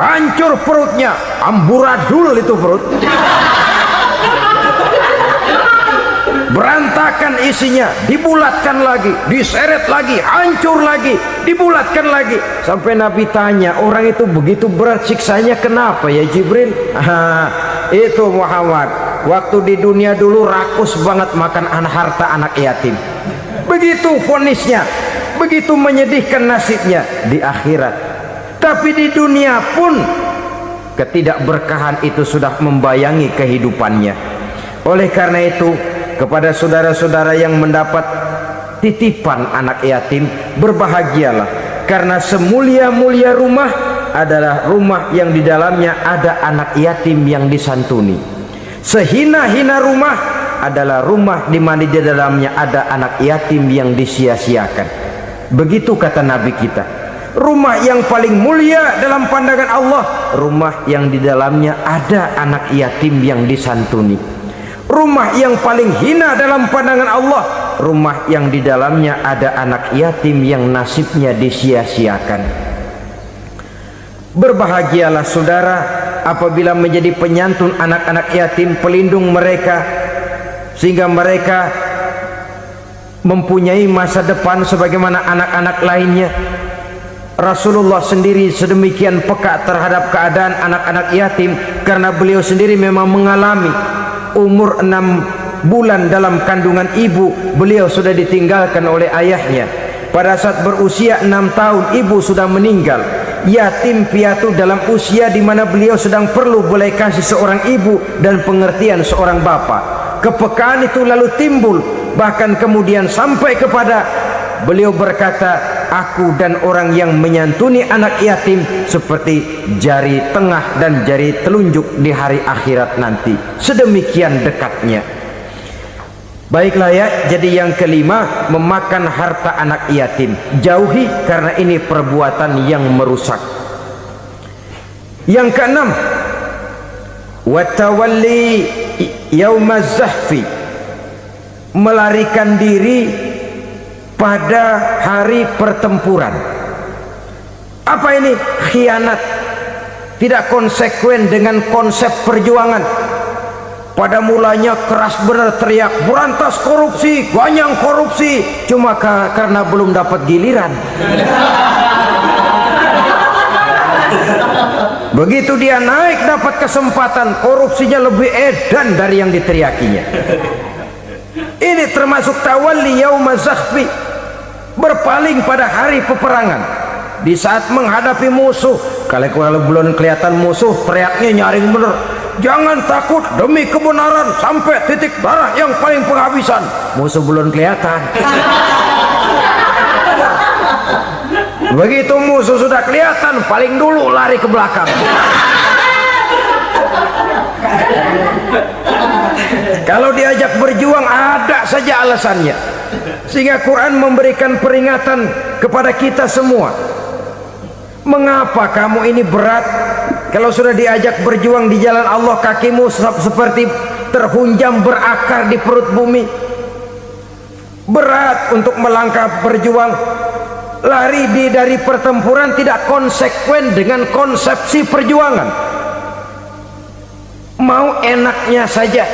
Hancur perutnya, amburadul itu perut, berantakan isinya, dibulatkan lagi, diseret lagi, hancur lagi, dibulatkan lagi. Sampai Nabi tanya, orang itu begitu berat siksanya kenapa ya Jibril? Itu Muhammad, waktu di dunia dulu rakus banget makan harta anak yatim. Begitu vonisnya, begitu menyedihkan nasibnya di akhirat. Tapi di dunia pun ketidakberkahan itu sudah membayangi kehidupannya. Oleh karena itu, kepada saudara-saudara yang mendapat titipan anak yatim, berbahagialah, karena semulia-mulia rumah adalah rumah yang di dalamnya ada anak yatim yang disantuni. Sehina-hina rumah adalah rumah di mana di dalamnya ada anak yatim yang disia-siakan. Begitu kata Nabi kita. Rumah yang paling mulia dalam pandangan Allah, rumah yang di dalamnya ada anak yatim yang disantuni. Rumah yang paling hina dalam pandangan Allah, rumah yang di dalamnya ada anak yatim yang nasibnya disia-siakan. Berbahagialah saudara apabila menjadi penyantun anak-anak yatim, pelindung mereka, sehingga mereka mempunyai masa depan sebagaimana anak-anak lainnya. Rasulullah sendiri sedemikian peka terhadap keadaan anak-anak yatim karena beliau sendiri memang mengalami. Umur 6 bulan dalam kandungan ibu, beliau sudah ditinggalkan oleh ayahnya. Pada saat berusia 6 tahun ibu sudah meninggal. Yatim piatu dalam usia di mana beliau sedang perlu belas kasih seorang ibu dan pengertian seorang bapa. Kepekaan itu lalu timbul, bahkan kemudian sampai kepada beliau berkata, aku dan orang yang menyantuni anak yatim seperti jari tengah dan jari telunjuk di hari akhirat nanti. Sedemikian dekatnya. Baiklah ya, jadi yang kelima, memakan harta anak yatim. Jauhi karena ini perbuatan yang merusak. Yang keenam, watawalli yaumaz zahfi, melarikan diri pada hari pertempuran. Apa ini? Khianat, tidak konsekuen dengan konsep perjuangan. Pada mulanya keras benar teriak berantas korupsi, ganyang korupsi, cuma karena belum dapat giliran. Begitu dia naik dapat kesempatan, korupsinya lebih edan dari yang diteriakinya. Ini termasuk tawalli yaumaz zahfi, berpaling pada hari peperangan. Di saat menghadapi musuh, kalau belum kelihatan musuh, teriaknya nyaring bener, jangan takut demi kebenaran sampai titik darah yang paling penghabisan. Musuh belum kelihatan. Begitu musuh sudah kelihatan, paling dulu lari ke belakang. Kalau diajak berjuang ada saja alasannya. Sehingga Quran memberikan peringatan kepada kita semua. Mengapa kamu ini berat? Kalau sudah diajak berjuang di jalan Allah, kakimu seperti terhunjam berakar di perut bumi. Berat untuk melangkah berjuang. Lari dari pertempuran tidak konsekuen dengan konsepsi perjuangan. Mau enaknya saja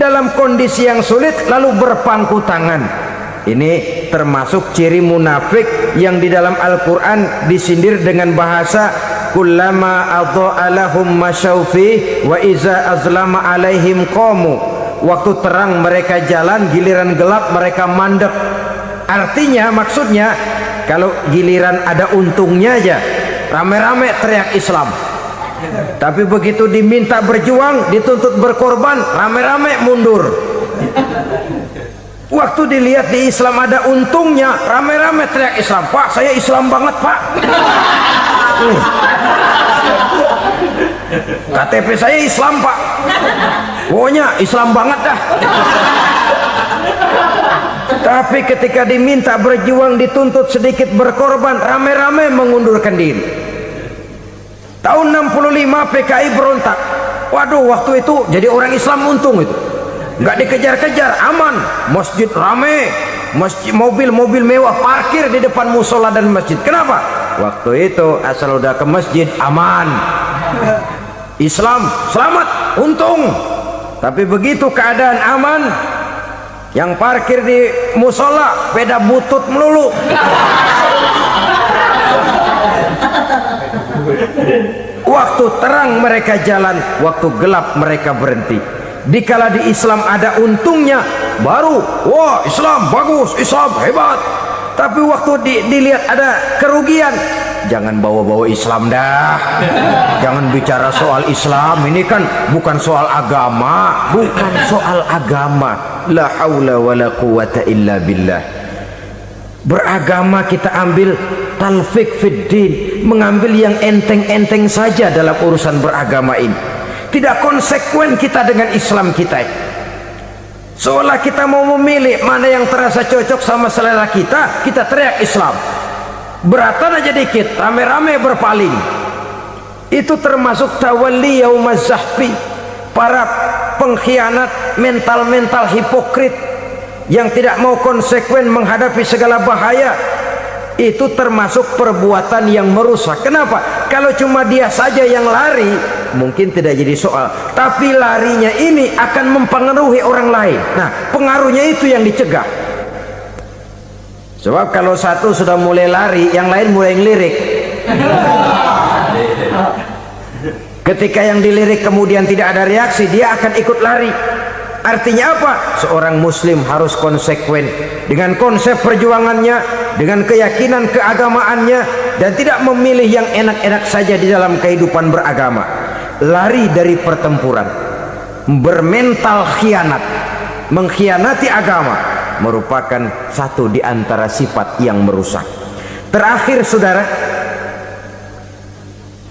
dalam kondisi yang sulit lalu berpangku tangan. Ini termasuk ciri munafik yang di dalam Al-Quran disindir dengan bahasa kullama adha'a lahum masyaufi wa iza azlama alaihim qamu. Waktu terang mereka jalan, giliran gelap mereka mandek. Artinya, maksudnya kalau giliran ada untungnya aja rame-rame teriak Islam, tapi begitu diminta berjuang, dituntut berkorban, rame-rame mundur. Waktu dilihat di Islam ada untungnya, rame-rame teriak Islam. Pak, saya Islam banget pak. KTP saya Islam pak. Pokoknya Islam banget dah. Tapi ketika diminta berjuang, dituntut sedikit berkorban, rame-rame mengundurkan diri. Tahun 65 PKI berontak. Waduh, waktu itu jadi orang Islam untung itu. Nggak dikejar-kejar, aman. Masjid rame, masjid, mobil-mobil mewah parkir di depan musola dan masjid. Kenapa? Waktu itu asal udah ke masjid aman. Islam selamat, untung. Tapi begitu keadaan aman, yang parkir di musola beda butut melulu. Waktu terang mereka jalan, waktu gelap mereka berhenti. Dikala di Islam ada untungnya, baru wah Islam bagus, Islam hebat. Tapi waktu dilihat ada kerugian, jangan bawa-bawa Islam dah. Jangan bicara soal Islam, ini kan bukan soal agama, bukan soal agama. La haula wala quwata illa billah. Beragama kita ambil talfik fiddin, mengambil yang enteng-enteng saja dalam urusan beragama ini. Tidak konsekuen kita dengan Islam kita. Seolah kita mau memilih mana yang terasa cocok sama selera kita, kita teriak Islam. Beratan aja dikit, rame-rame berpaling. Itu termasuk tawalli yaumaz zahfi, para pengkhianat, mental-mental hipokrit yang tidak mau konsekuen menghadapi segala bahaya. Itu termasuk perbuatan yang merusak. Kenapa? Kalau cuma dia saja yang lari, mungkin tidak jadi soal, tapi larinya ini akan mempengaruhi orang lain. Nah, pengaruhnya itu yang dicegah. Sebab kalau satu sudah mulai lari, yang lain mulai ngelirik. Ketika yang dilirik kemudian tidak ada reaksi, dia akan ikut lari. Artinya apa? Seorang muslim harus konsekuen dengan konsep perjuangannya, dengan keyakinan keagamaannya, dan tidak memilih yang enak-enak saja di dalam kehidupan beragama. Lari dari pertempuran, bermental khianat, mengkhianati agama, merupakan satu di antara sifat yang merusak. Terakhir saudara,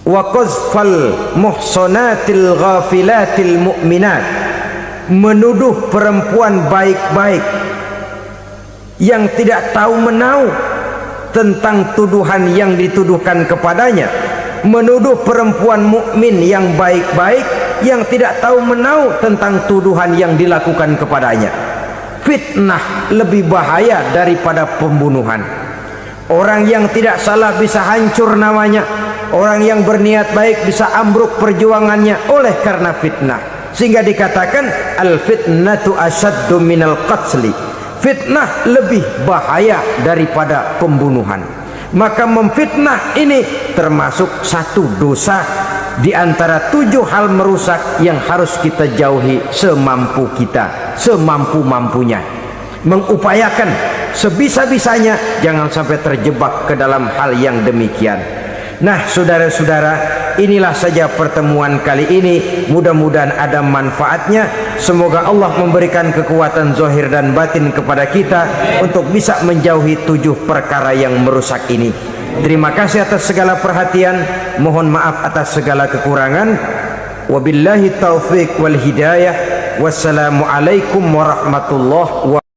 wa qazfal muhsanatil ghafilatil mu'minat, menuduh perempuan baik-baik yang tidak tahu menahu tentang tuduhan yang dituduhkan kepadanya, menuduh perempuan mukmin yang baik-baik yang tidak tahu menahu tentang tuduhan yang dilakukan kepadanya. Fitnah lebih bahaya daripada pembunuhan. Orang yang tidak salah bisa hancur namanya, orang yang berniat baik bisa ambruk perjuangannya oleh karena fitnah. Sehingga dikatakan al-fitnatu asyaddu minal qatli, fitnah lebih bahaya daripada pembunuhan. Maka memfitnah ini termasuk satu dosa di antara 7 hal merusak yang harus kita jauhi semampu kita, semampu-mampunya. Mengupayakan sebisa-bisanya jangan sampai terjebak ke dalam hal yang demikian. Nah saudara-saudara, inilah saja pertemuan kali ini. Mudah-mudahan ada manfaatnya. Semoga Allah memberikan kekuatan zahir dan batin kepada kita untuk bisa menjauhi 7 perkara yang merusak ini. Terima kasih atas segala perhatian. Mohon maaf atas segala kekurangan. Wabillahi taufiq wal hidayah. Wassalamualaikum warahmatullahi wabarakatuh.